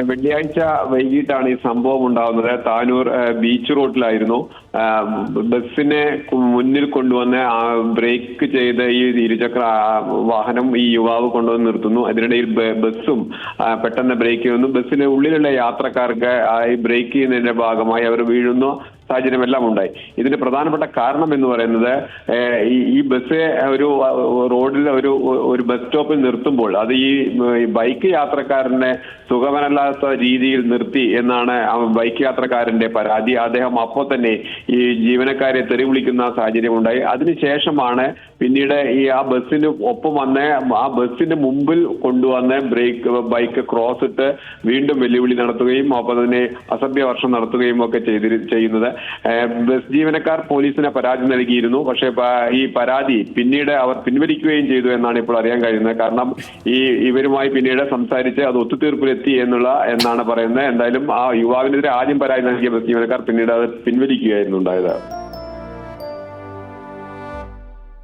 വെള്ളിയാഴ്ച വൈകിട്ടാണ് ഈ സംഭവം ഉണ്ടാകുന്നത്. താനൂർ ബീച്ച് റോഡിലായിരുന്നു. ബസ്സിനെ മുന്നിൽ കൊണ്ടുവന്ന് ബ്രേക്ക് ചെയ്ത് ഈ ഇരുചക്ര വാഹനം ഈ യുവാവ് കൊണ്ടുവന്ന് നിർത്തുന്നു. അതിനിടയിൽ ബസ്സും പെട്ടെന്ന് ബ്രേക്ക് ചെയ്യുന്നു. ബസ്സിന് ഉള്ളിലുള്ള യാത്രക്കാർക്ക് ഈ ബ്രേക്ക് ചെയ്യുന്നതിന്റെ ഭാഗമായി അവർ വീഴുന്നു സാഹചര്യമെല്ലാം ഉണ്ടായി. ഇതിന് പ്രധാനപ്പെട്ട കാരണം എന്ന് പറയുന്നത് ഈ ബസ് ഒരു റോഡിൽ ഒരു ബസ് സ്റ്റോപ്പിൽ നിർത്തുമ്പോൾ അത് ഈ ബൈക്ക് യാത്രക്കാരനെ സുഗമനല്ലാത്ത രീതിയിൽ നിർത്തി എന്നാണ് ബൈക്ക് യാത്രക്കാരന്റെ പരാതി. അദ്ദേഹം അപ്പോൾ തന്നെ ഈ ജീവനക്കാരെ തെറി വിളിക്കുന്ന സാഹചര്യം ഉണ്ടായി. അതിനുശേഷമാണ് പിന്നീട് ആ ബസ്സിന് ഒപ്പം വന്ന് ആ ബസ്സിന് മുമ്പിൽ കൊണ്ടുവന്ന് ബൈക്ക് ക്രോസ് ഇട്ട് വീണ്ടും വെല്ലുവിളി നടത്തുകയും ഒപ്പം തന്നെ അസഭ്യവർഷം നടത്തുകയും ഒക്കെ ചെയ്യുന്നത്. ബസ് ജീവനക്കാർ പോലീസിന് പരാതി നൽകിയിരുന്നു. പക്ഷേ ഈ പരാതി പിന്നീട് അവർ പിൻവലിക്കുകയും ചെയ്തു എന്നാണ് ഇപ്പോൾ അറിയാൻ കഴിയുന്നത്. കാരണം ഇവരുമായി പിന്നീട് സംസാരിച്ച് അത് ഒത്തുതീർപ്പിലെത്തി എന്നാണ് പറയുന്നത്. എന്തായാലും ആ യുവാവിനെതിരെ ആദ്യം പരാതി നൽകിയ ബസ് ജീവനക്കാർ പിന്നീട് അത് പിൻവലിക്കുകയായിരുന്നു ഉണ്ടായത്.